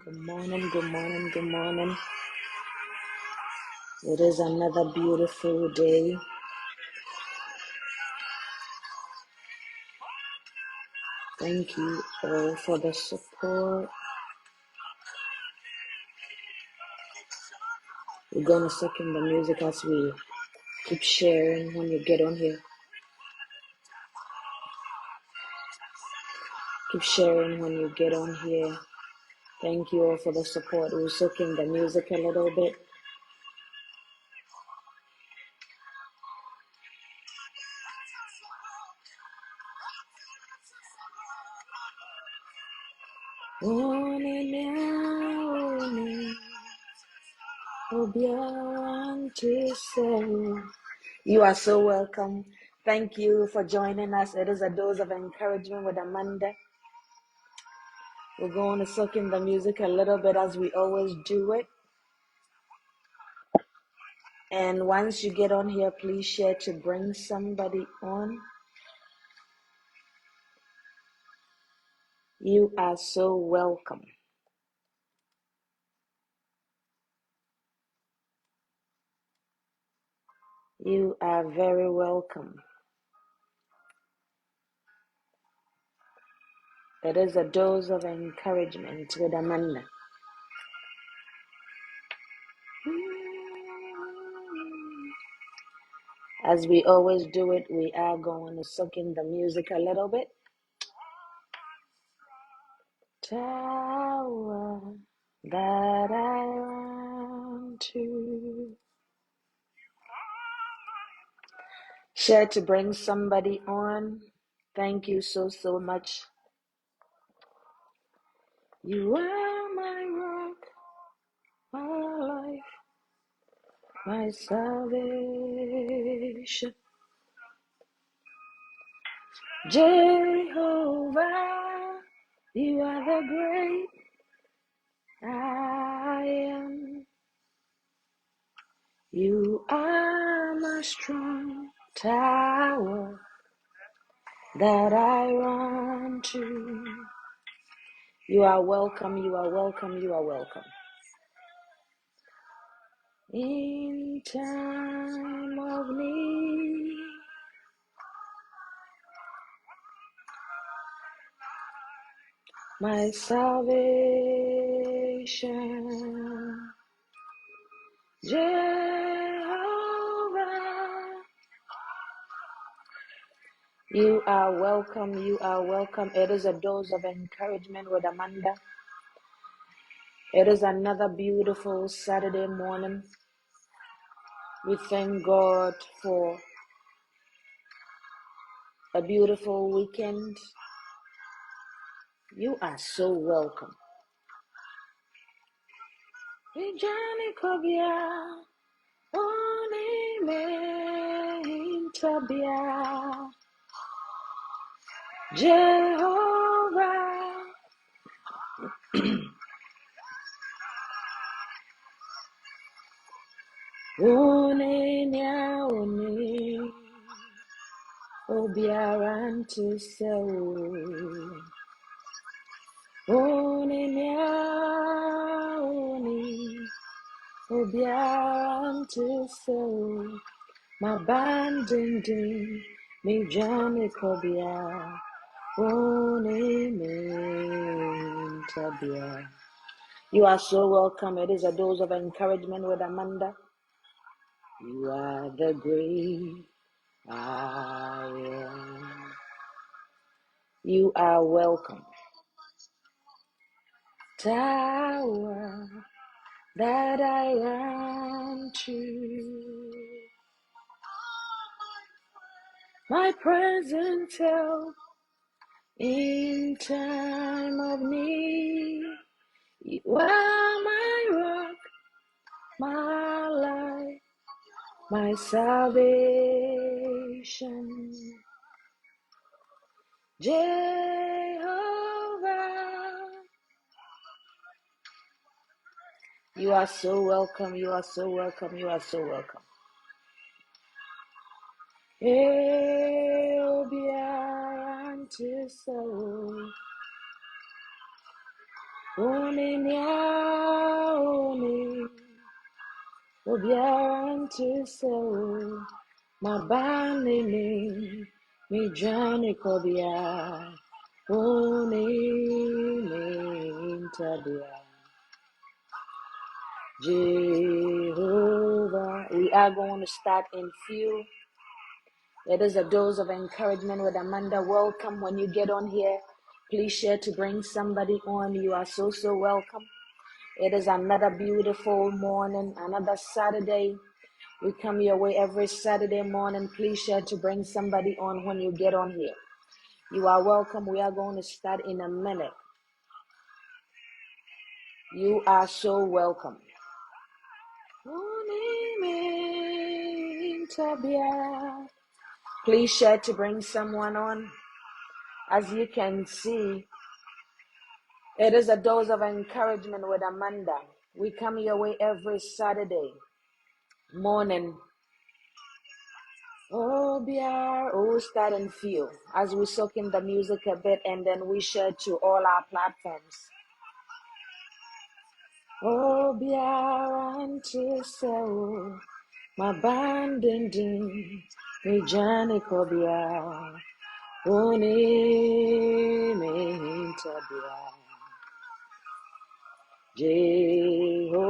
Good morning, good morning, good morning. It is another beautiful day. Thank you all for the support. We're going to second the music as we keep sharing when you get on here. Keep sharing when you get on here. Thank you all for the support. We're soaking the music a little bit. You are so welcome. Thank you for joining us. It is a dose of encouragement with Amanda. We're going to soak in the music a little bit as we always do it. And once you get on here, please share to bring somebody on. You are so welcome. You are very welcome. It is a dose of encouragement with Amanda. As we always do it, we are going to soak in the music a little bit. Tower that I run to. Share to bring somebody on. Thank you so much. You are my rock, my life, my salvation. Jehovah, you are the great I am. You are my strong tower that I run to. You are welcome, you are welcome, you are welcome. In time of need, my salvation, Jehovah. You are welcome, you are welcome. It is a dose of encouragement with Amanda. It is another beautiful Saturday morning. We thank God for a beautiful weekend. You are so welcome. Jehovah. Obiarantu sewu. Obiarantu sewu. Mabandindi mi jani kobia. You are so welcome. It is a dose of encouragement with Amanda. You are the great I am. You are welcome. Tower that I run to. My present help in time of need. You are my rock, my life, my salvation. Jehovah. You are so welcome, you are so welcome, you are so welcome. Uninyao obiara so mabane mi jani kobia tabia Jehovah. We are going to start in few. It is a dose of encouragement with Amanda. Welcome. When you get on here, please share to bring somebody on. You are so welcome. It is another beautiful morning, another Saturday. We come your way every Saturday morning. Please share to bring somebody on when you get on here. You are welcome. We are going to start in a minute. You are so welcome. Please share to bring someone on. As you can see, it is a dose of encouragement with Amanda. We come your way every Saturday morning. Start and feel as we soak in the music a bit, and then we share to all our platforms. My band me Johnny Kobia, Jehovah,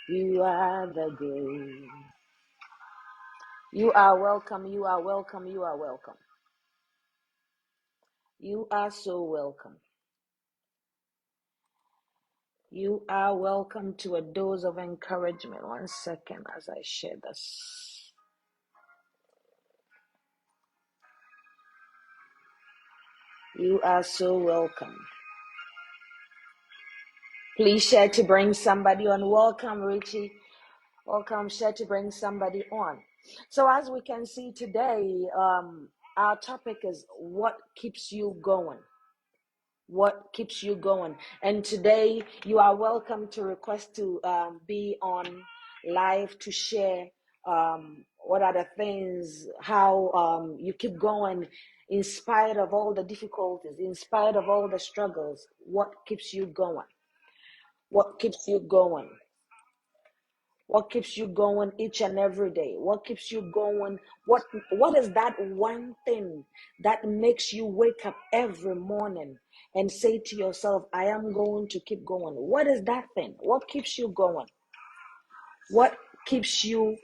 you are the great. You are welcome, you are welcome, you are welcome. You are so welcome. You are welcome to a dose of encouragement. 1 second as I share this. You are so welcome. Please share to bring somebody on. Welcome, Richie. Welcome, share to bring somebody on. So as we can see today, our topic is what keeps you going. What keeps you going? And today you are welcome to request to be on live to share what are the things, how you keep going in spite of all the difficulties, in spite of all the struggles. What keeps you going? What keeps you going? What keeps you going each and every day? What keeps you going? What is that one thing that makes you wake up every morning and say to yourself, I am going to keep going? What is that thing? What keeps you going? What keeps you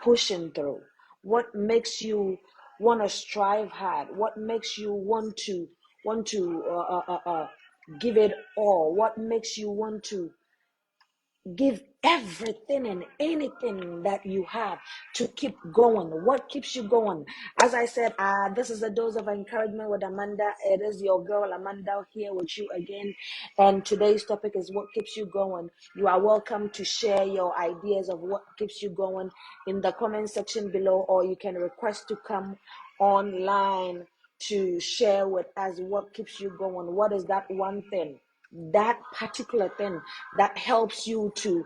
pushing through? What makes you want to strive hard? What makes you want to give it all? What makes you want to give everything and anything that you have to keep going? What keeps you going? As I said, this is a dose of encouragement with Amanda. It is your girl Amanda here with you again, and today's topic is what keeps you going. You are welcome to share your ideas of what keeps you going in the comment section below, or you can request to come online to share with us what keeps you going. What is that one thing, that particular thing that helps you to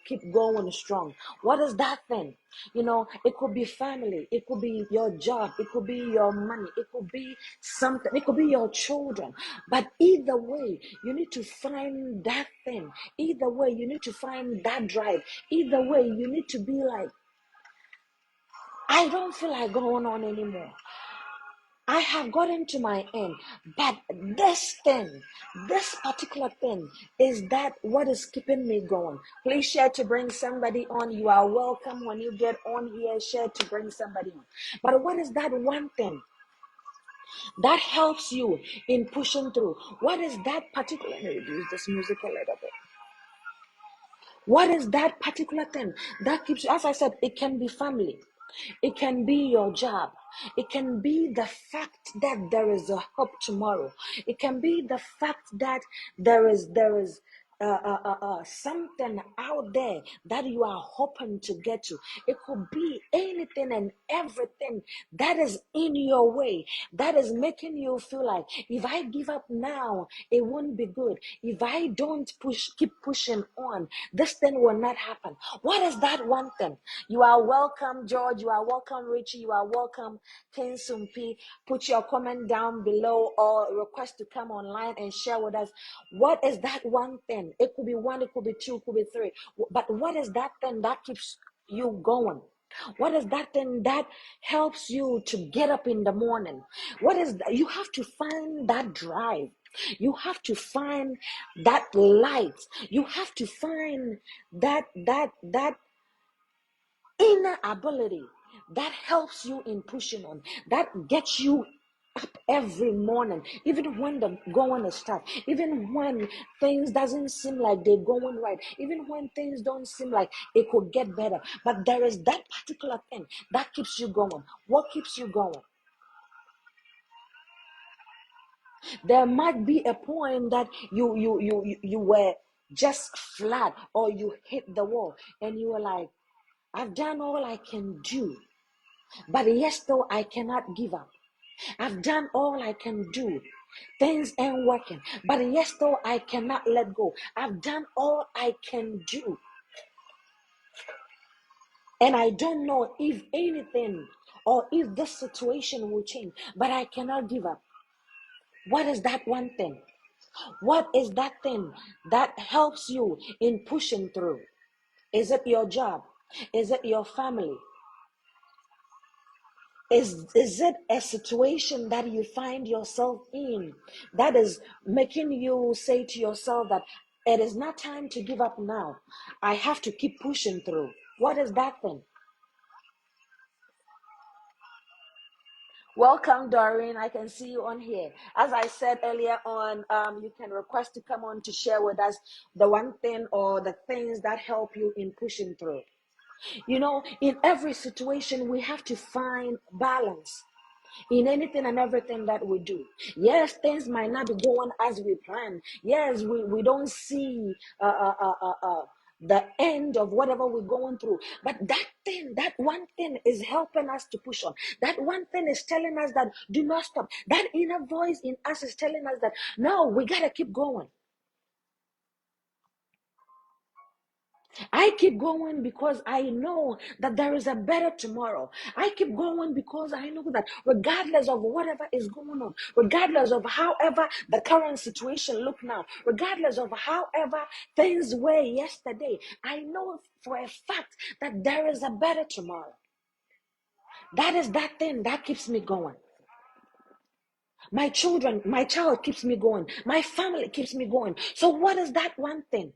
keep going strong? What is that thing? It could be family, it could be your job, it could be your money, it could be something, it could be your children. But either way, you need to find that thing. Either way, you need to find that drive. Either way, you need to be like, I don't feel like going on anymore. I have gotten to my end, but this thing, this particular thing, is that what is keeping me going? Please share to bring somebody on. You are welcome when you get on here. Share to bring somebody on. But what is that one thing that helps you in pushing through? What is that particular? Let me reduce this music a little bit. What is that particular thing that keeps you? As I said, it can be family. It can be your job. It can be the fact that there is a hope tomorrow. It can be the fact that there is something out there that you are hoping to get to. It could be anything and everything that is in your way, that is making you feel like, if I give up now, it won't be good. If I don't keep pushing on, this thing will not happen. What is that one thing? You are welcome, George. You are welcome, Richie. You are welcome, Ken Sumpi. Put your comment down below or request to come online and share with us. What is that one thing? It could be one, it could be two, it could be three. But what is that thing that keeps you going? What is that thing that helps you to get up in the morning? What is that? You have to find that drive. You have to find that light. You have to find that inner ability that helps you in pushing on, that gets you up every morning, even when the going is tough, even when things doesn't seem like they're going right, even when things don't seem like it could get better. But there is that particular thing that keeps you going. What keeps you going? There might be a point that you were just flat, or you hit the wall and you were like, I've done all I can do. But yes, though, I cannot give up. I've done all I can do. Things ain't working. But yes, though, I cannot let go. I've done all I can do. And I don't know if anything or if this situation will change. But I cannot give up. What is that one thing? What is that thing that helps you in pushing through? Is it your job? Is it your family? Is it a situation that you find yourself in that is making you say to yourself that it is not time to give up now? I have to keep pushing through. What is that thing? Welcome, Doreen. I can see you on here. As I said earlier on, you can request to come on to share with us the one thing or the things that help you in pushing through. You know, in every situation, we have to find balance in anything and everything that we do. Yes, things might not be going as we plan. Yes, we don't see the end of whatever we're going through. But that thing, that one thing is helping us to push on. That one thing is telling us that do not stop. That inner voice in us is telling us that no, we got to keep going. I keep going because I know that there is a better tomorrow. I keep going because I know that regardless of whatever is going on, regardless of however the current situation look now, regardless of however things were yesterday, I know for a fact that there is a better tomorrow. That is that thing that keeps me going. My children, my child keeps me going. My family keeps me going. So what is that one thing?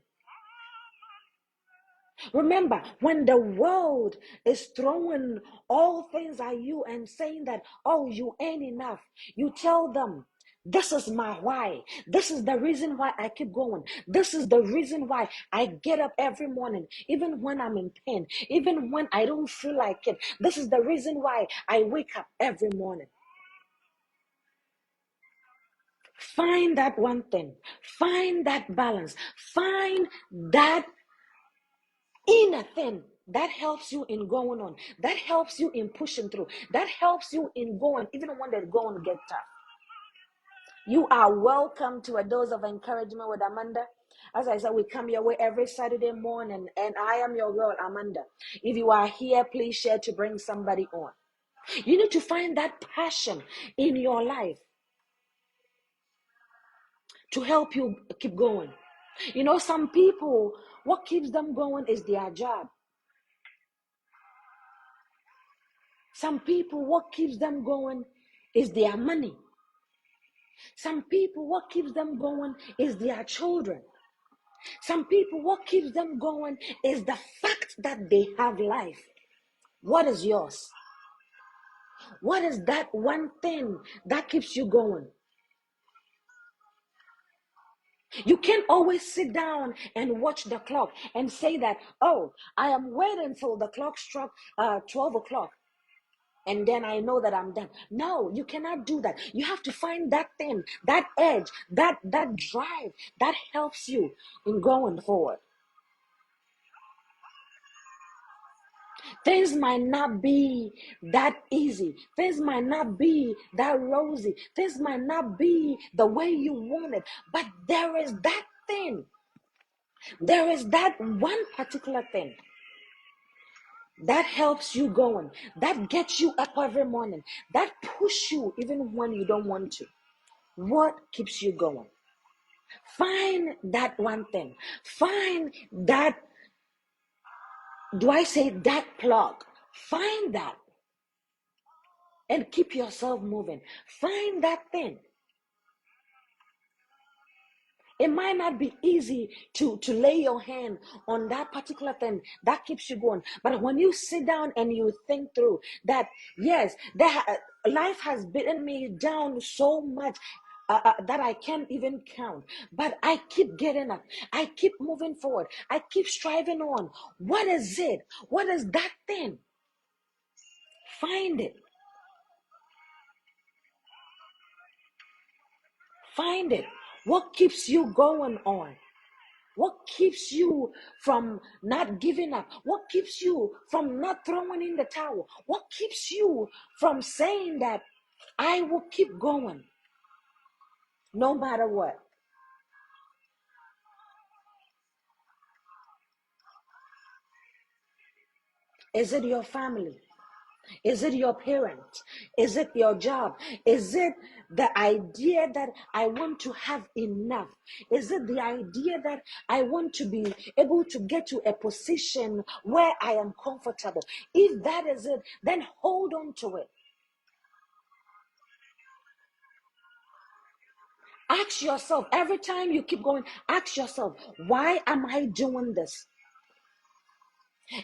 Remember, when the world is throwing all things at you and saying that, oh, you ain't enough, you tell them, this is my why. This is the reason why I keep going. This is the reason why I get up every morning, even when I'm in pain, even when I don't feel like it. This is the reason why I wake up every morning. Find that one thing. Find that balance. Find that inner thing that helps you in going on, that helps you in pushing through, that helps you in going even when they're going to get tough. You are welcome to a dose of encouragement with Amanda. As I said, we come your way every Saturday morning, and I am your girl, Amanda. If you are here, please share to bring somebody on. You need to find that passion in your life to help you keep going. You know, some people, what keeps them going is their job. Some people, what keeps them going is their money. Some people, what keeps them going is their children. Some people, what keeps them going is the fact that they have life. What is yours? What is that one thing that keeps you going? You can't always sit down and watch the clock and say that, oh, I am waiting till the clock struck 12 o'clock. and then I know that I'm done. No, you cannot do that. You have to find that thing, that edge, that drive that helps you in going forward. Things might not be that easy. Things might not be that rosy. Things might not be the way you want it. But there is that thing. There is that one particular thing that helps you going, that gets you up every morning, that push you even when you don't want to. What keeps you going? Find that one thing. Find that, do I say that plug? Find that and keep yourself moving. Find that thing. It might not be easy to lay your hand on that particular thing that keeps you going. But when you sit down and you think through that, yes, life has beaten me down so much that I can't even count. But I keep getting up. I keep moving forward. I keep striving on. What is it? What is that thing? Find it. Find it. What keeps you going on? What keeps you from not giving up? What keeps you from not throwing in the towel? What keeps you from saying that I will keep going no matter what? Is it your family? Is it your parents? Is it your job? Is it the idea that I want to have enough? Is it the idea that I want to be able to get to a position where I am comfortable? If that is it, then hold on to it. Ask yourself, every time you keep going, ask yourself, why am I doing this?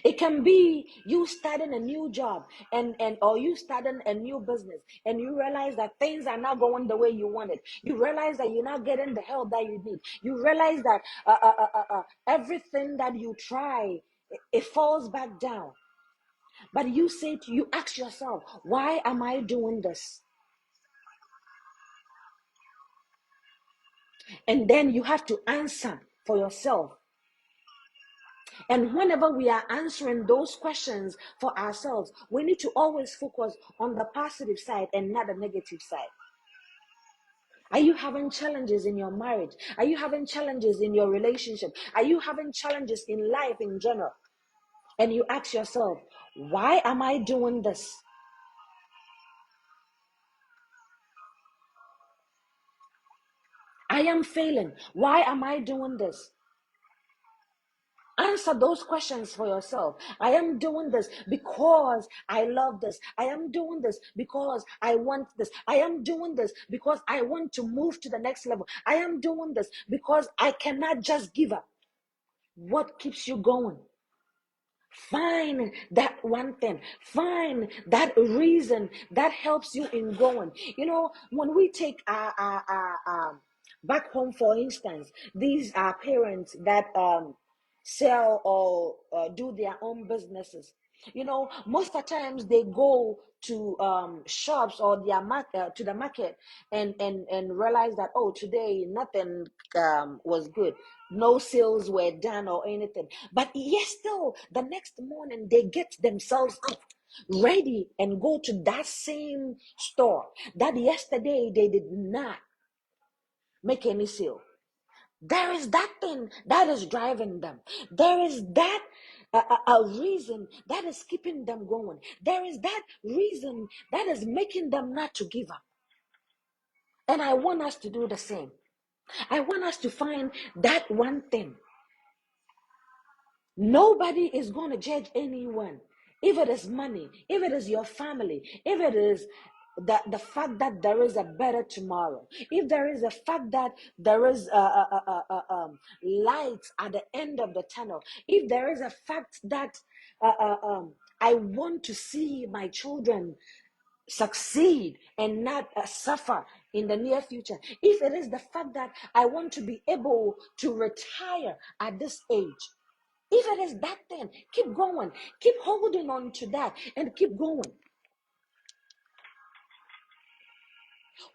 It can be you starting a new job and or you starting a new business and you realize that things are not going the way you wanted. You realize that you're not getting the help that you need. You realize that everything that you try, it falls back down. But you ask yourself, why am I doing this? And then you have to answer for yourself. And whenever we are answering those questions for ourselves, we need to always focus on the positive side and not the negative side. Are you having challenges in your marriage? Are you having challenges in your relationship? Are you having challenges in life in general? And you ask yourself, why am I doing this? I am failing. Why am I doing this? Answer those questions for yourself. I am doing this because I love this. I am doing this because I want this. I am doing this because I want to move to the next level. I am doing this because I cannot just give up. What keeps you going? Find that one thing. Find that reason that helps you in going. When we take back home, for instance, these are parents that sell or do their own businesses. Most of the times they go to shops or to the market and realize that, oh, today nothing was good, no sales were done or anything. But yes, still the next morning they get themselves up, ready, and go to that same store that yesterday they did not make any sale. There is that thing that is driving them. There is that a reason that is keeping them going. There is that reason that is making them not to give up. And I want us to do the same. I want us to find that one thing. Nobody is going to judge anyone. If it is money, if it is your family, if it is the fact that there is a better tomorrow, if there is a fact that there is light at the end of the tunnel, if there is a fact that I want to see my children succeed and not suffer in the near future, if it is the fact that I want to be able to retire at this age, if it is that thing, keep going, keep holding on to that and keep going.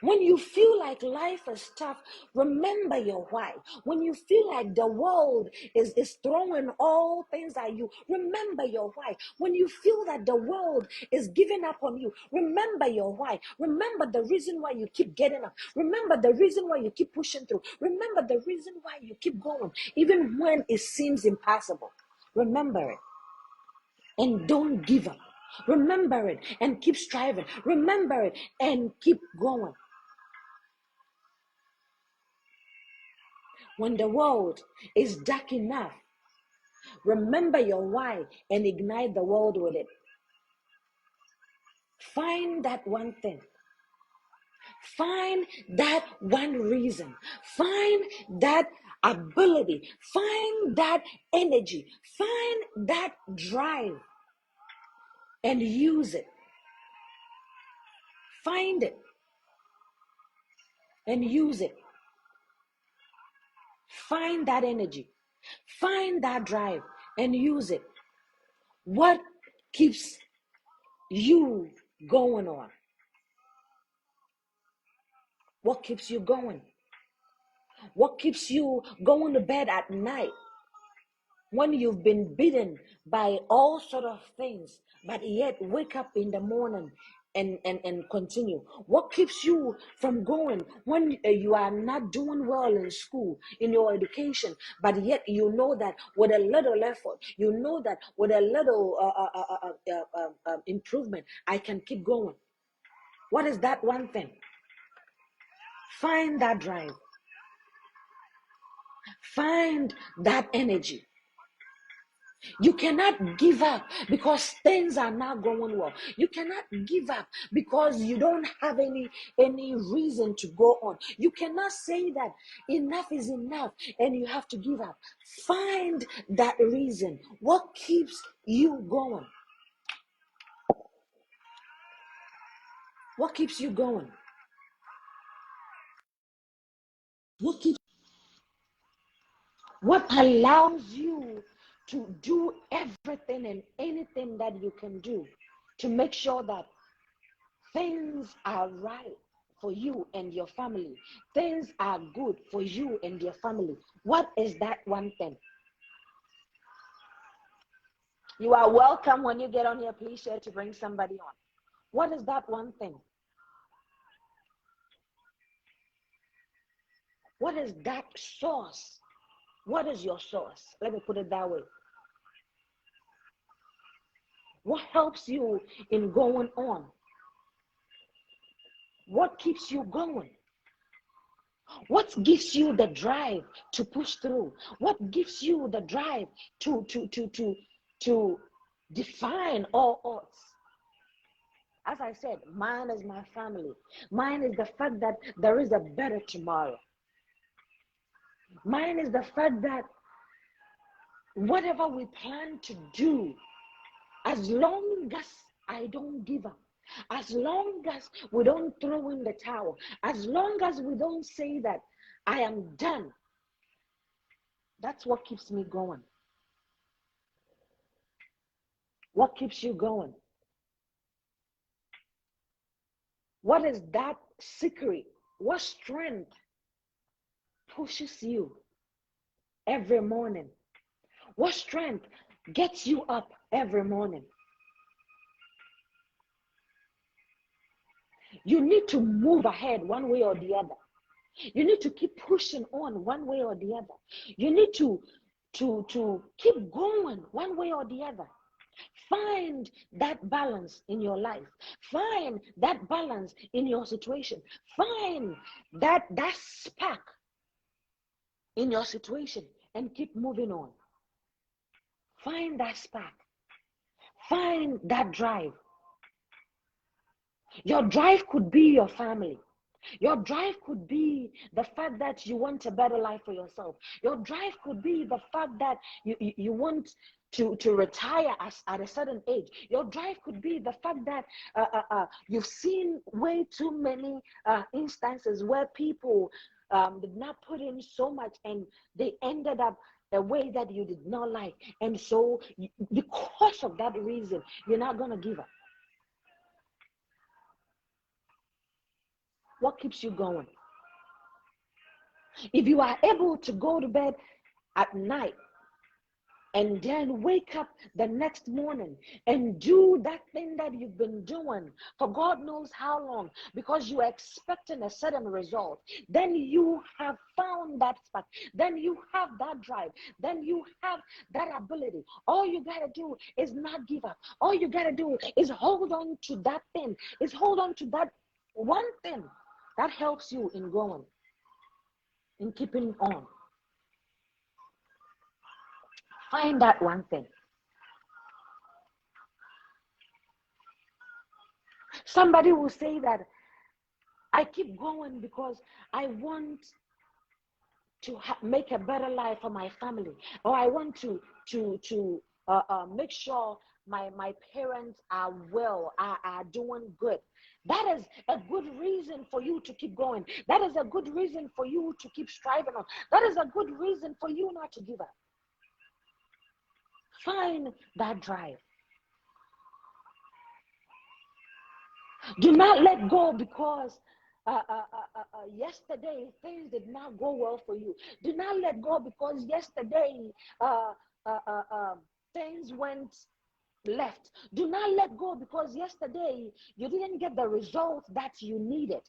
When you feel like life is tough, remember your why. When you feel like the world is throwing all things at you, remember your why. When you feel that the world is giving up on you, remember your why. Remember the reason why you keep getting up. Remember the reason why you keep pushing through. Remember the reason why you keep going, even when it seems impossible. Remember it and don't give up. Remember it and keep striving. Remember it and keep going. When the world is dark enough, remember your why and ignite the world with it. Find that one thing. Find that one reason. Find that ability. Find that energy. Find that drive and use it. Find it and use it. Find that energy. Find that drive and use it. What keeps you going on? What keeps you going? What keeps you going to bed at night when you've been beaten by all sort of things, but yet wake up in the morning and continue? What keeps you from going when you are not doing well in school, in your education, but yet you know that with a little effort, you know that with a little improvement, I can keep going? What is that one thing? Find that drive. Find that energy. You cannot give up because things are not going well. You cannot give up because you don't have any reason to go on. You cannot say that enough is enough and you have to give up. Find that reason. What keeps you going? What keeps you going? What allows you to do everything and anything that you can do to make sure that things are right for you and your family? Things are good for you and your family. What is that one thing? You are welcome when you get on here. Please share to bring somebody on. What is that one thing? What is that source? What is your source? Let me put it that way. What helps you in going on? What keeps you going? What gives you the drive to push through? What gives you the drive to define all odds? As I said, mine is my family. Mine is the fact that there is a better tomorrow. Mine is the fact that whatever we plan to do, as long as I don't give up, as long as we don't throw in the towel, as long as we don't say that I am done, that's what keeps me going. What keeps you going? What is that secret? What strength pushes you every morning? What strength gets you up every morning? You need to move ahead one way or the other. You need to keep pushing on one way or the other. You need to keep going one way or the other. Find that balance in your life. Find that balance in your situation. Find that spark in your situation and keep moving on. Find that spark. Find that drive. Your drive could be your family. Your drive could be the fact that you want a better life for yourself. Your drive could be the fact that you want to retire at a certain age. Your drive could be the fact that you've seen way too many instances where people did not put in so much and they ended up a way that you did not like. And so because of that reason, you're not going to give up. what keeps you going? If you are able to go to bed at night and then wake up the next morning and do that thing that you've been doing for God knows how long, because you are expecting a certain result, then you have found that spark, then you have that drive, then you have that ability. All you got to do is not give up. All you got to do is hold on to that thing, is hold on to that one thing that helps you in going, in keeping on. Find that one thing. Somebody will say that I keep going because I want to make a better life for my family, or I want to make sure my parents are well, are doing good. That is a good reason for you to keep going. That is a good reason for you to keep striving on. That is a good reason for you not to give up. Find that drive. Do not let go because yesterday things did not go well for you. Do not let go because yesterday things went left. Do not let go because yesterday you didn't get the result that you needed.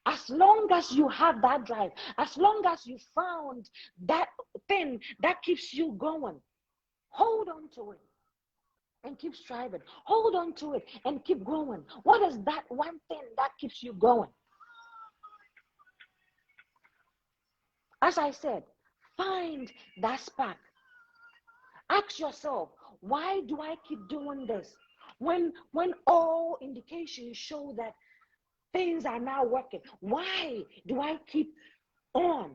As long as you have that drive, as long as you found that thing that keeps you going, hold on to it and keep striving. Hold on to it and keep going. What is that one thing that keeps you going? As I said, find that spark. Ask yourself, why do I keep doing this? When all indications show that things are not working, why do I keep on?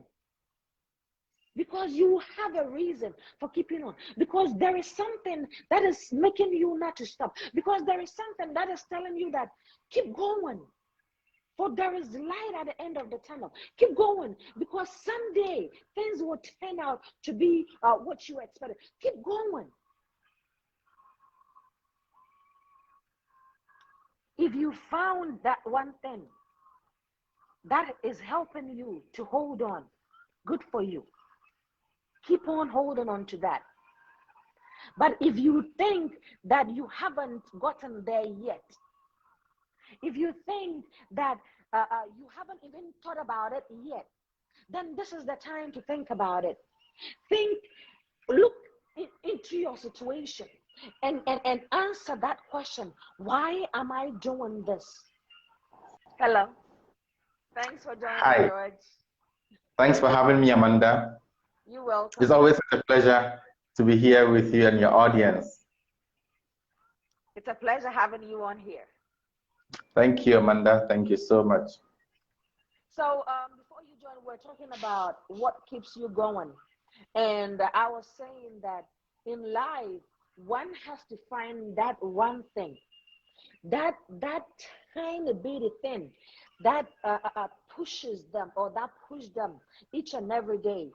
Because you have a reason for keeping on. Because there is something that is making you not to stop. Because there is something that is telling you that keep going. For there is light at the end of the tunnel. Keep going, because someday things will turn out to be what you expected. Keep going. If you found that one thing that is helping you to hold on, good for you. Keep on holding on to that. But if you think that you haven't gotten there yet, if you think that you haven't even thought about it yet, then this is the time to think about it. Look into your situation and answer that question. Why am I doing this? Hello. Thanks for joining, Hi. George. Thanks for having me, Amanda. You're welcome. It's always a pleasure to be here with you and your audience. It's a pleasure having you on here. Thank you, Amanda. Thank you so much. So before you join, we're talking about what keeps you going. And I was saying that in life, one has to find that one thing, that tiny bitty thing that pushes them, or that push them each and every day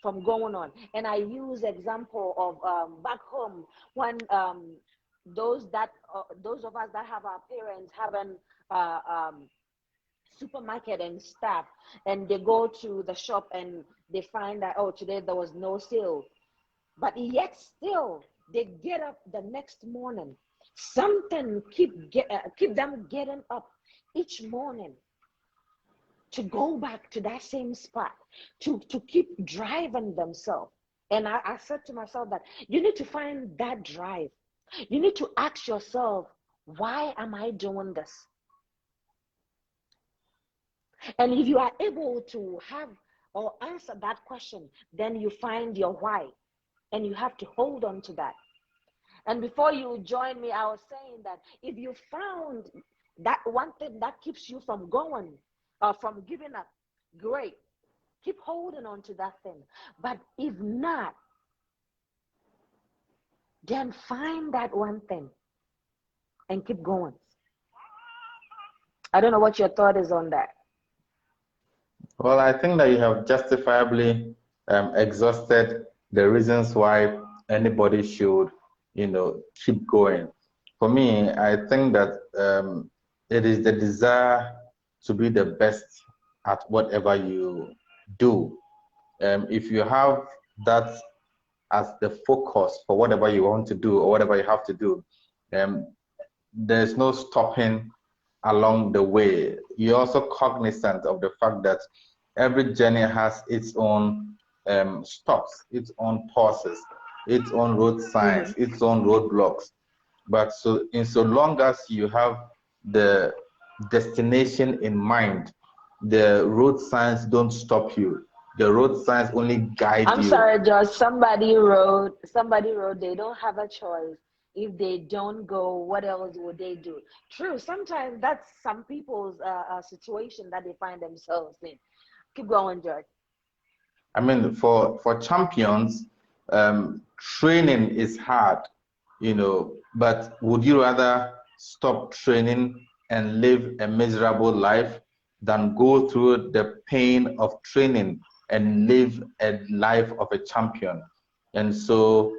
from going on. And I use example of back home when those of us that have our parents having supermarket and stuff, and they go to the shop and they find that, oh, today there was no sale, but yet still they get up the next morning. Something keep them getting up each morning to go back to that same spot, to keep driving themselves. And I said to myself that you need to find that drive. You need to ask yourself, why am I doing this? And if you are able to have or answer that question, then you find your why, and you have to hold on to that. And before you join me, I was saying that if you found that one thing that keeps you from going, from giving up, great. Keep holding on to that thing. But if not, then find that one thing and keep going. I don't know what your thought is on that. Well, I think that you have justifiably exhausted the reasons why anybody should, keep going. For me, I think that it is the desire to be the best at whatever you do. If you have that as the focus for whatever you want to do or whatever you have to do, there's no stopping along the way. You're also cognizant of the fact that every journey has its own stops, its own pauses, its own road signs, its own roadblocks. But so long as you have the destination in mind, the road signs don't stop you. The road signs only guide I'm you. sorry, George. Somebody wrote they don't have a choice. If they don't go, what else would they do? True. Sometimes that's some people's situation that they find themselves in. Keep going, George. I mean, for champions, training is hard, but would you rather stop training and live a miserable life than go through the pain of training and live a life of a champion? And so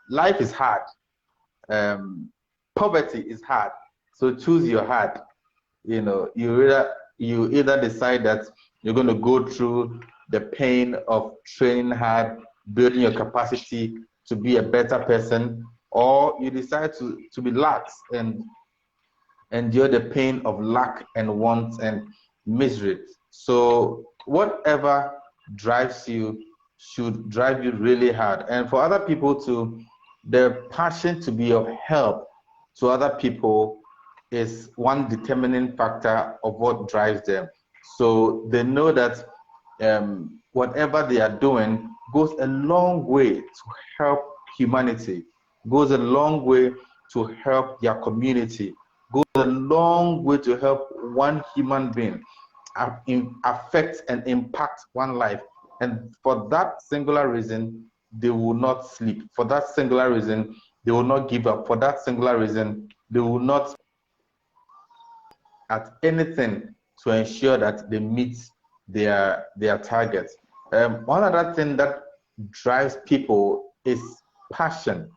life is hard. Poverty is hard. So choose your heart. You either decide that you're going to go through the pain of training hard, building your capacity to be a better person, or you decide to be lax and endure the pain of lack and want and misery. So whatever drives you should drive you really hard. And for other people the passion to be of help to other people is one determining factor of what drives them. So they know that whatever they are doing goes a long way to help humanity, goes a long way to help their community, goes a long way to help one human being, affect and impact one life. And for that singular reason, they will not sleep. For that singular reason, they will not give up. For that singular reason, they will not at anything to ensure that they meet their targets. One other thing that drives people is passion.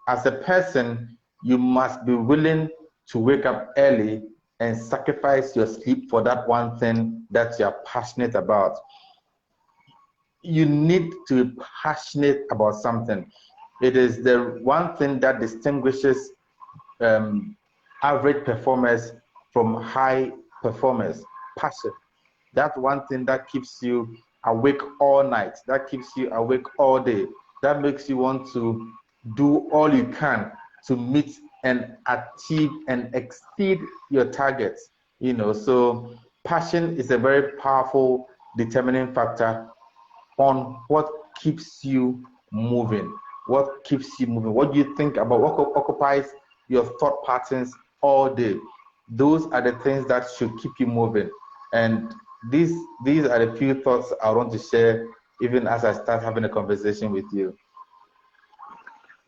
As a person, you must be willing to wake up early and sacrifice your sleep for that one thing that you're passionate about. You need to be passionate about something. It is the one thing that distinguishes average performers from high performers. Passion. That's one thing that keeps you awake all night, that keeps you awake all day, that makes you want to do all you can to meet and achieve and exceed your targets. So passion is a very powerful determining factor on what keeps you moving. What keeps you moving? What do you think about? What occupies your thought patterns all day? Those are the things that should keep you moving. And these are the few thoughts I want to share, even as I start having a conversation with you.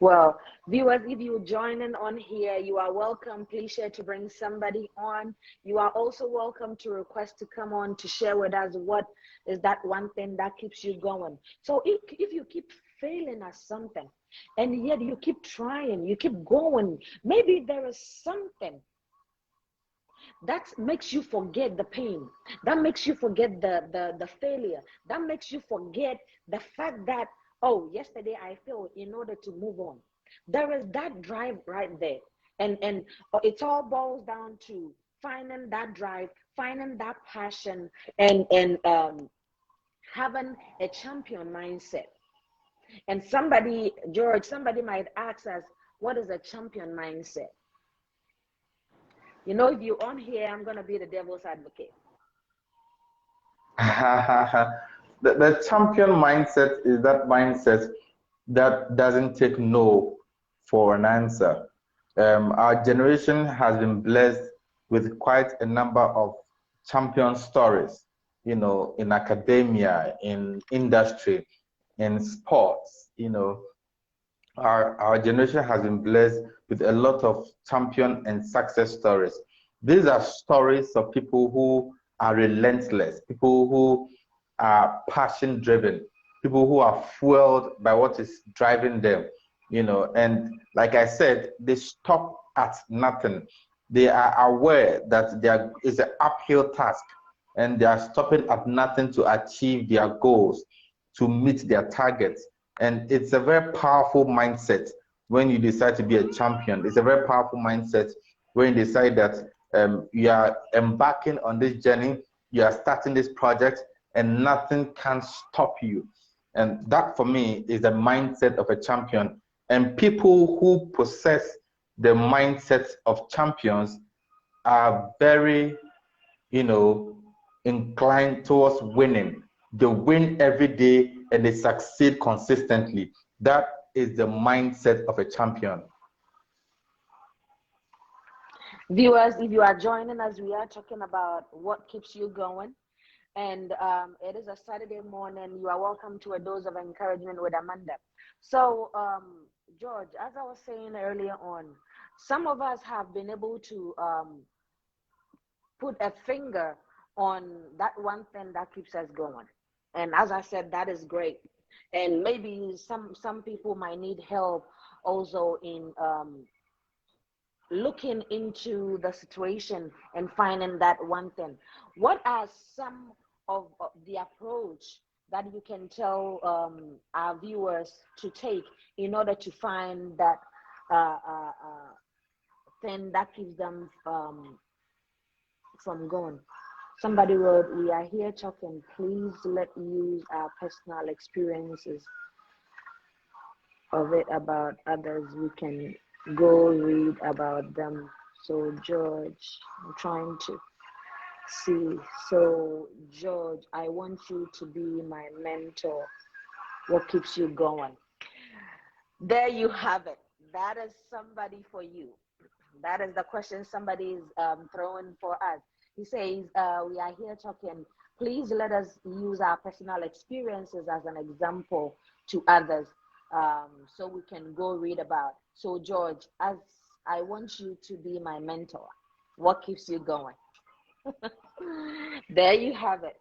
Well, viewers, if you join in on here, you are welcome. Please share to bring somebody on. You are also welcome to request to come on to share with us what is that one thing that keeps you going. So if you keep failing at something and yet you keep trying, you keep going, maybe there is something that makes you forget the pain, that makes you forget the failure, that makes you forget the fact that, oh, yesterday I failed in order to move on. There is that drive right there. And it all boils down to finding that drive, finding that passion, and having a champion mindset. And George, somebody might ask us, what is a champion mindset? If you're on here, I'm going to be the devil's advocate. The champion mindset is that mindset that doesn't take no for an answer. Our generation has been blessed with quite a number of champion stories, in academia, in industry, in sports. Our generation has been blessed with a lot of champion and success stories. These are stories of people who are relentless, people who are passion driven, people who are fueled by what is driving them. And like I said, they stop at nothing. They are aware that there is an uphill task, and they are stopping at nothing to achieve their goals, to meet their targets. And it's a very powerful mindset when you decide to be a champion. It's a very powerful mindset when you decide that you are embarking on this journey, you are starting this project, and nothing can stop you. And that, for me, is the mindset of a champion. And people who possess the mindset of champions are very, inclined towards winning. They win every day and they succeed consistently. That is the mindset of a champion. Viewers, if you are joining us, we are talking about what keeps you going. And it is a Saturday morning. You are welcome to A Dose of Encouragement with Amanda. So, George, as I was saying earlier on, some of us have been able to put a finger on that one thing that keeps us going. And as I said, that is great. And maybe some people might need help also in looking into the situation and finding that one thing. What are some of the approach that you can tell our viewers to take in order to find that thing that keeps them from going? Somebody wrote, "We are here talking. Please let use our personal experiences of it about others. We can go read about them." So George, I'm trying to see. So George, I want you to be my mentor. What keeps you going? There you have it. That is somebody for you. That is the question somebody is throwing for us. He says, "We are here talking. Please let us use our personal experiences as an example to others, so we can go read about." So George, as I want you to be my mentor, what keeps you going? There you have it.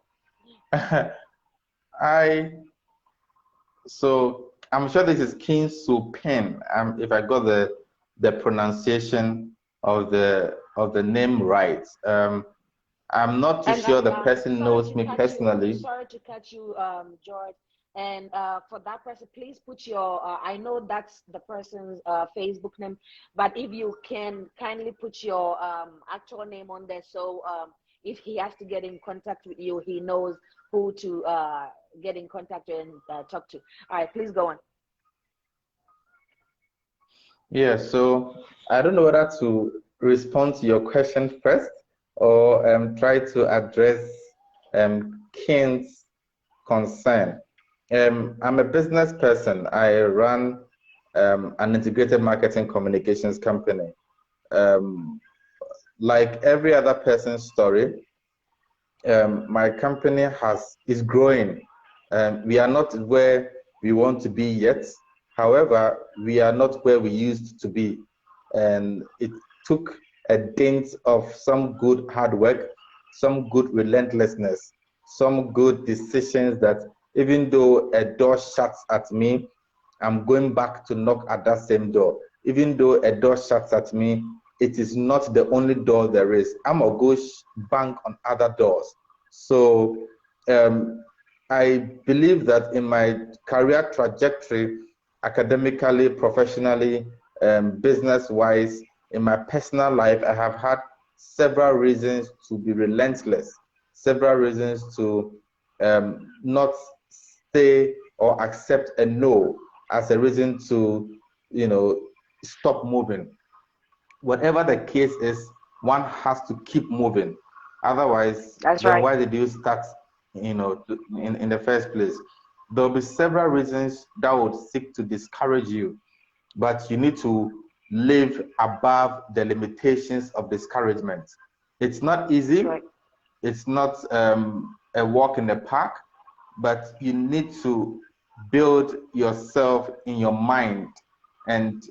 So I'm sure this is King Su Pen. If I got the pronunciation of the name right. I'm not too sure the person knows me personally. Sorry to cut you, George. And for that person, please put your, I know that's the person's Facebook name, but if you can kindly put your actual name on there, so if he has to get in contact with you, he knows who to get in contact and talk to. All right, please go on. Yeah, so I don't know whether to respond to your question first or try to address Ken's concern. I'm a business person. I run an integrated marketing communications company. Like every other person's story, my company is growing. We are not where we want to be yet. However, we are not where we used to be. And it took a dint of some good hard work, some good relentlessness, some good decisions that even though a door shuts at me, I'm going back to knock at that same door. Even though a door shuts at me, it is not the only door there is. I'm going to go bang on other doors. So I believe that in my career trajectory, academically, professionally, business-wise, in my personal life, I have had several reasons to be relentless, several reasons to not stay or accept a no as a reason to, stop moving. Whatever the case is, one has to keep moving. Otherwise, why did you start, in the first place? There'll be several reasons that would seek to discourage you, but you need to live above the limitations of discouragement. It's not easy. Right. It's not a walk in the park, but you need to build yourself in your mind and,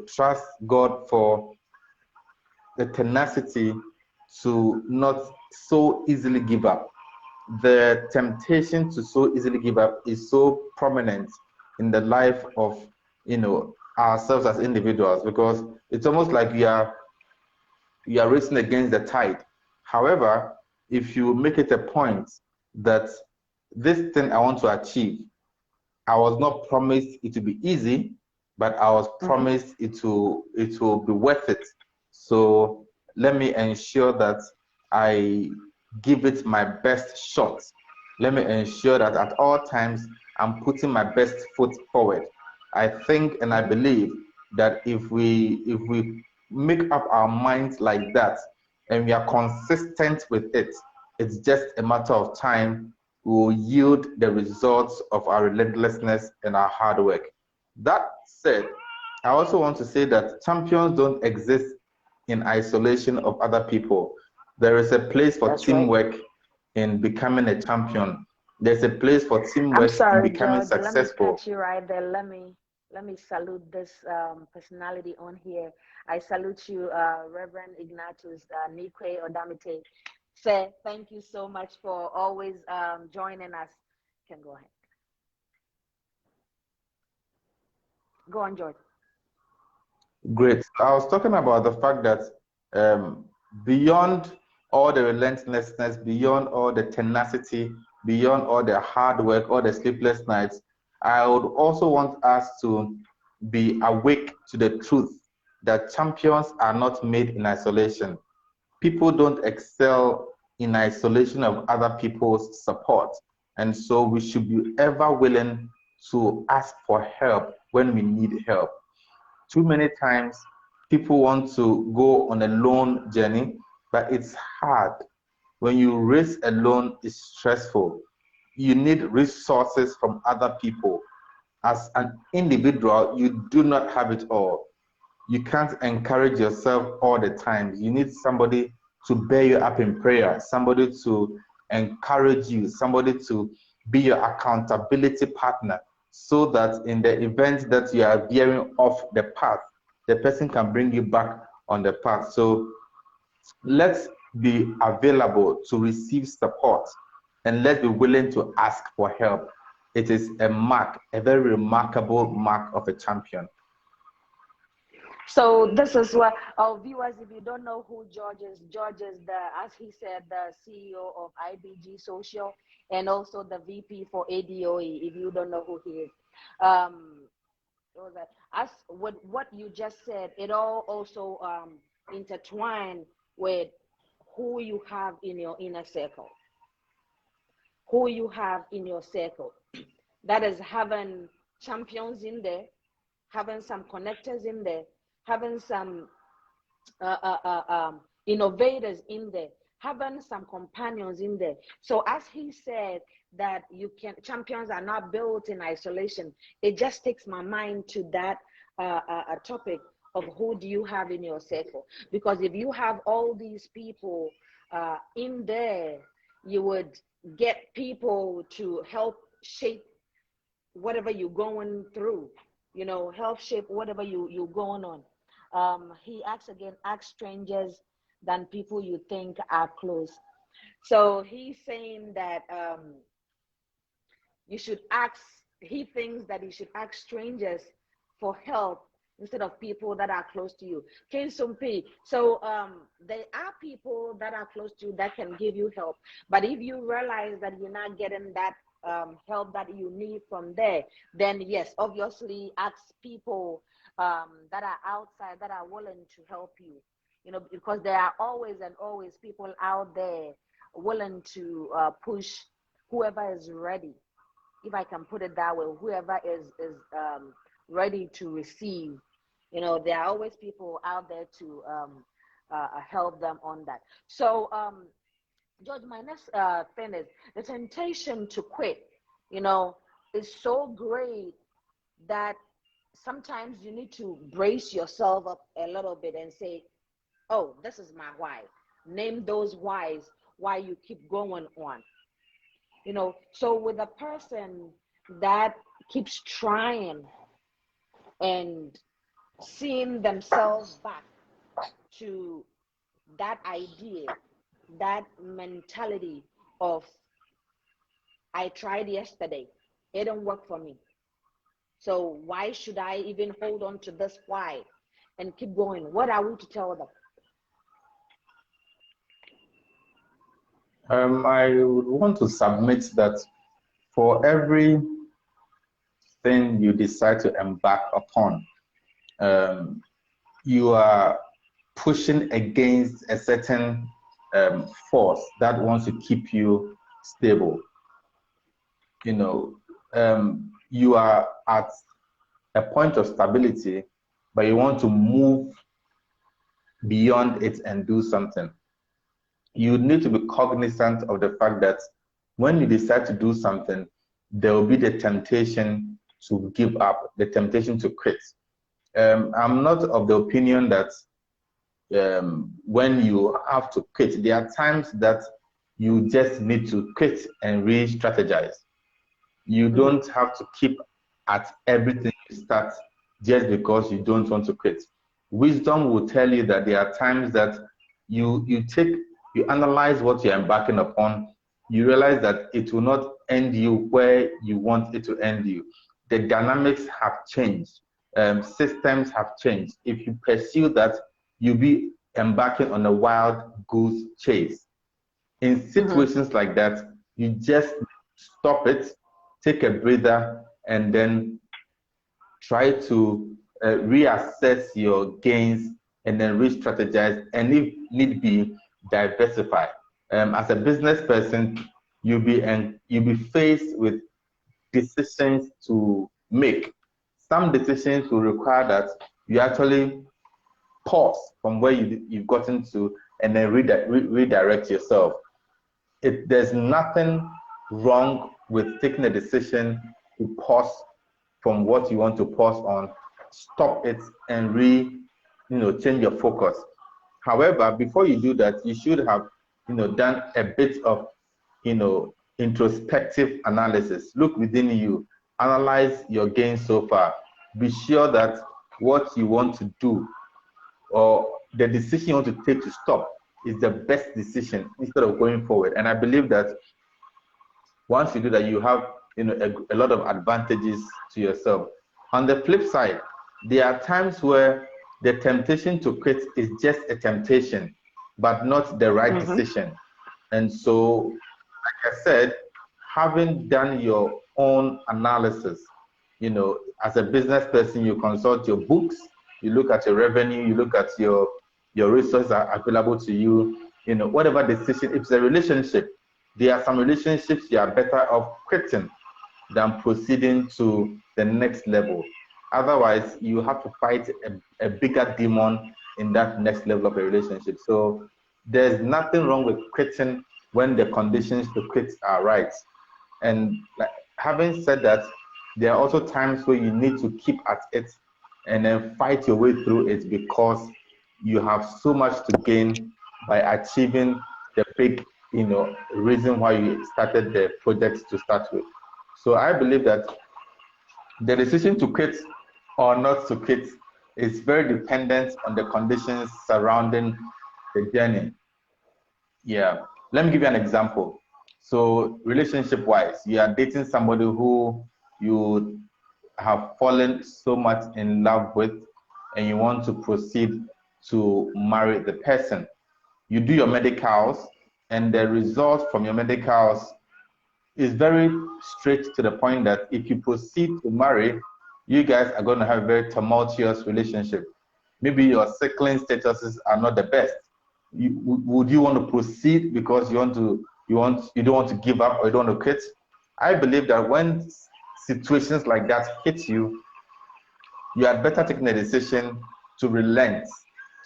trust God for the tenacity to not so easily give up. The temptation to so easily give up is so prominent in the life of, ourselves as individuals, because it's almost like you are racing against the tide. However, if you make it a point that this thing I want to achieve, I was not promised it to be easy, but I was promised it will be worth it. So let me ensure that I give it my best shot. Let me ensure that at all times I'm putting my best foot forward. I think and I believe that if we make up our minds like that and we are consistent with it, it's just a matter of time we will yield the results of our relentlessness and our hard work. That said, I also want to say that champions don't exist in isolation of other people. There is a place for teamwork in becoming a champion. There's a place for I'm teamwork in sorry, becoming George. Let me successful. cut you right there. Let me salute this personality on here. I salute you, Reverend Ignatius Nikwe Odamite. Say thank you so much for always joining us. You can go ahead. Go on, George. Great. I was talking about the fact that beyond all the relentlessness, beyond all the tenacity, beyond all the hard work, all the sleepless nights, I would also want us to be awake to the truth that champions are not made in isolation. People don't excel in isolation of other people's support. And so we should be ever willing to ask for help when we need help. Too many times, people want to go on a lone journey, but it's hard. When you race alone, it's stressful. You need resources from other people. As an individual, you do not have it all. You can't encourage yourself all the time. You need somebody to bear you up in prayer, somebody to encourage you, somebody to be your accountability partner, so that in the event that you are veering off the path, the person can bring you back on the path. So let's be available to receive support, and let's be willing to ask for help. It is a mark, a very remarkable mark of a champion. So this is what our viewers, if you don't know who George is the, as he said, the CEO of IBG Social and also the VP for ADOE. If you don't know who he is, as with what you just said, it all also intertwined with who you have in your inner circle, who you have in your circle. That is having champions in there, having some connectors in there, having some innovators in there, having some companions in there. So as he said that champions are not built in isolation, it just takes my mind to that topic of who do you have in your circle. Because if you have all these people in there, you would get people to help shape whatever you're going through, help shape whatever you're going on. He asks again, ask strangers than people you think are close. So he's saying that you should ask, he thinks that you should ask strangers for help instead of people that are close to you. Kinsumpi. So there are people that are close to you that can give you help. But if you realize that you're not getting that help that you need from there, then yes, obviously ask people that are outside that are willing to help you, because there are always and always people out there willing to push whoever is ready, if I can put it that way, whoever is ready to receive. There are always people out there to help them on that. So George, my next thing is the temptation to quit, is so great that sometimes you need to brace yourself up a little bit and say, oh, this is my why. Name those whys why you keep going on. So with a person that keeps trying and seeing themselves back to that idea, that mentality of, I tried yesterday, it didn't work for me. So why should I even hold on to this why and keep going? What are we to tell them? I would want to submit that for every thing you decide to embark upon, you are pushing against a certain force that wants to keep you stable. You know, you are at a point of stability, but you want to move beyond it and do something. You need to be cognizant of the fact that when you decide to do something, there will be the temptation to give up, the temptation to quit. I'm not of the opinion that when you have to quit, there are times that you just need to quit and re-strategize. You don't have to keep at everything you start just because you don't want to quit. Wisdom will tell you that there are times that you analyze what you're embarking upon, you realize that it will not end you where you want it to end you. The dynamics have changed, systems have changed. If you pursue that, you'll be embarking on a wild goose chase. In situations like that, you just stop it, take a breather, and then try to reassess your gains and then re-strategize, and if need be, diversify. As a business person, you'll be faced with decisions to make. Some decisions will require that you actually pause from where you've gotten to and then redirect yourself. There's nothing wrong with taking a decision to pause from what you want to pause on, stop it, and change your focus. However, before you do that, you should have done a bit of introspective analysis. Look within you, analyze your gains so far. Be sure that what you want to do or the decision you want to take to stop is the best decision instead of going forward. And I believe that once you do that, you have a lot of advantages to yourself. On the flip side, there are times where the temptation to quit is just a temptation, but not the right decision. And so, like I said, having done your own analysis, as a business person, you consult your books, you look at your revenue, you look at your resources are available to you, whatever decision. If it's a relationship, there are some relationships you are better off quitting than proceeding to the next level. Otherwise, you have to fight a bigger demon in that next level of a relationship. So there's nothing wrong with quitting when the conditions to quit are right. And having said that, there are also times where you need to keep at it and then fight your way through it because you have so much to gain by achieving the big, reason why you started the project to start with. So I believe that the decision to quit or not to quit is very dependent on the conditions surrounding the journey. Yeah. Let me give you an example. So relationship-wise, you are dating somebody who you have fallen so much in love with and you want to proceed to marry the person. You do your medicals and the results from your medicals is very straight to the point that if you proceed to marry, you guys are going to have a very tumultuous relationship. Maybe your sibling statuses are not the best. Would you want to proceed because you don't want to give up or you don't want to quit? I believe that when situations like that hit you, you had better taking a decision to relent,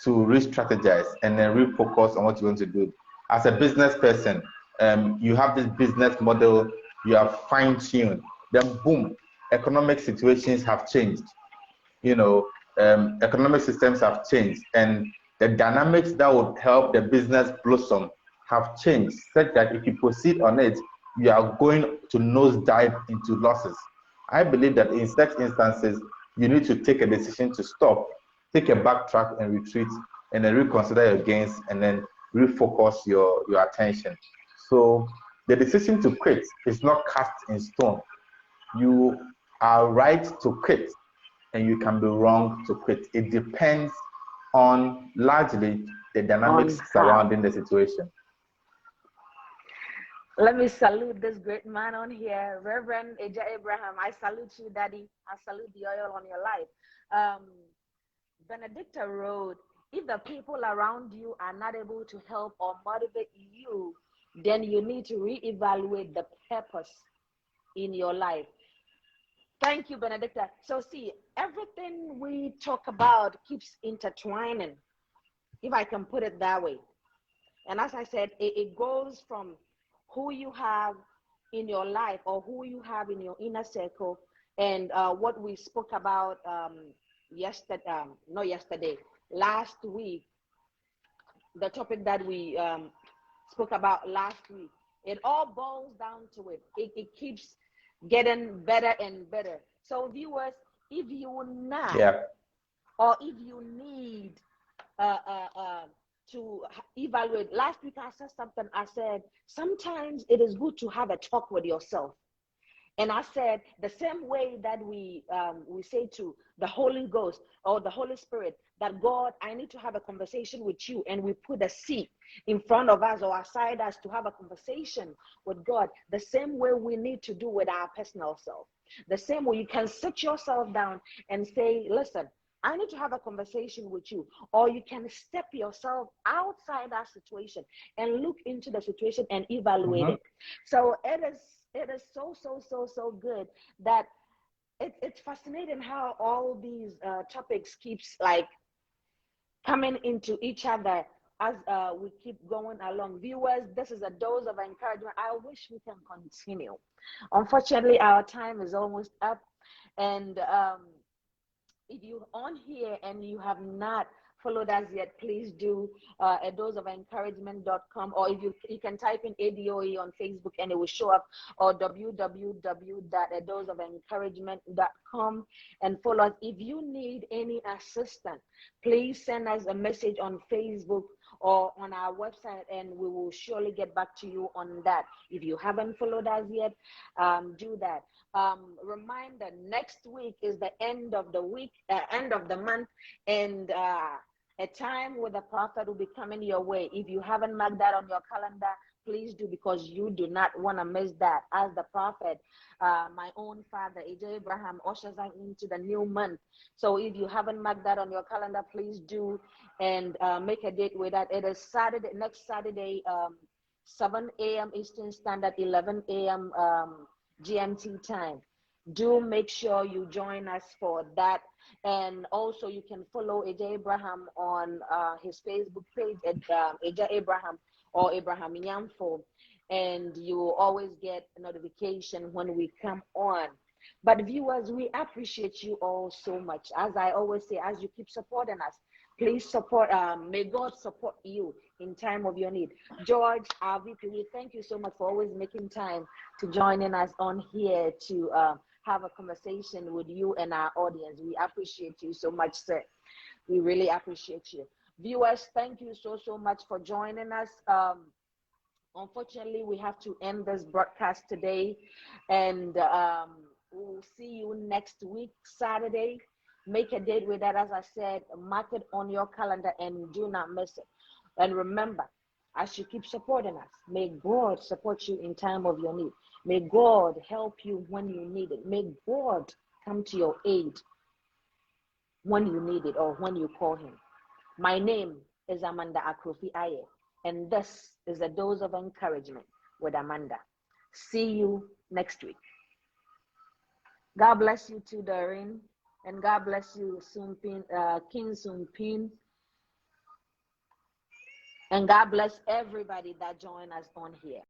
to re-strategize, and then refocus on what you want to do. As a business person, you have this business model, you are fine-tuned, then boom, economic situations have changed. Economic systems have changed, and the dynamics that would help the business blossom have changed, such that if you proceed on it, you are going to nosedive into losses. I believe that in such instances, you need to take a decision to stop, take a backtrack and retreat, and then reconsider your gains, and then refocus your attention. So the decision to quit is not cast in stone. You are right to quit and you can be wrong to quit. It depends on largely the dynamics surrounding the situation. Let me salute this great man on here, Reverend Ejah Abraham. I salute you, Daddy. I salute the oil on your life. Benedicta wrote, if the people around you are not able to help or motivate you, then you need to reevaluate the purpose in your life. Thank you, Benedicta. So see, everything we talk about keeps intertwining, if I can put it that way. And as I said, it goes from who you have in your life or who you have in your inner circle, and what we spoke about last week, the topic that we spoke about last week. It all boils down to it. It keeps getting better and better. So viewers, if you will not, or if you need to evaluate. Last week I said something. I said, sometimes it is good to have a talk with yourself. And I said, the same way that we say to the Holy Ghost or the Holy Spirit that, God, I need to have a conversation with you, and we put a seat in front of us or aside us to have a conversation with God, the same way we need to do with our personal self. The same way you can sit yourself down and say, listen, I need to have a conversation with you. Or you can step yourself outside that situation and look into the situation and evaluate it. So it is so good that it's fascinating how all these topics keeps like coming into each other as we keep going along. Viewers, this is a dose of encouragement. I wish we can continue. Unfortunately, our time is almost up. And if you're on here and you have not followed us yet, please do a dose of encouragement.com, or if you can type in ADOE on Facebook and it will show up, or www.adoseofencouragement.com, and follow us. If you need any assistance, please send us a message on Facebook or on our website, and we will surely get back to you on that. If you haven't followed us yet, do that. Reminder, next week is the end of the week, end of the month, and a time with the prophet will be coming your way. If you haven't marked that on your calendar, please do, because you do not want to miss that. As the prophet, my own father, Ejah Abraham, ushers us into the new month. So if you haven't marked that on your calendar, please do, and make a date with that. It is Saturday, next Saturday, 7 a.m. Eastern Standard, 11 a.m. GMT time. Do make sure you join us for that. And also you can follow Ejah Abraham on his Facebook page at Ejah Abraham or Abraham Nyamfo, and you will always get a notification when we come on. But viewers, we appreciate you all so much. As I always say, as you keep supporting us, please support, may God support you in time of your need. George, our VP, we thank you so much for always making time to joining us on here to have a conversation with you and our audience. We appreciate you so much, sir. We really appreciate you. Viewers, thank you so much for joining us. Unfortunately, we have to end this broadcast today, and we'll see you next week, Saturday. Make a date with that. As I said, mark it on your calendar and do not miss it. And remember, as you keep supporting us, may God support you in time of your need. May God help you when you need it. May God come to your aid when you need it or when you call him. My name is Amanda Akrofi Aye, and this is a dose of encouragement with Amanda. See you next week. God bless you too, Doreen, and God bless you, King Sumpin, and God bless everybody that joined us on here.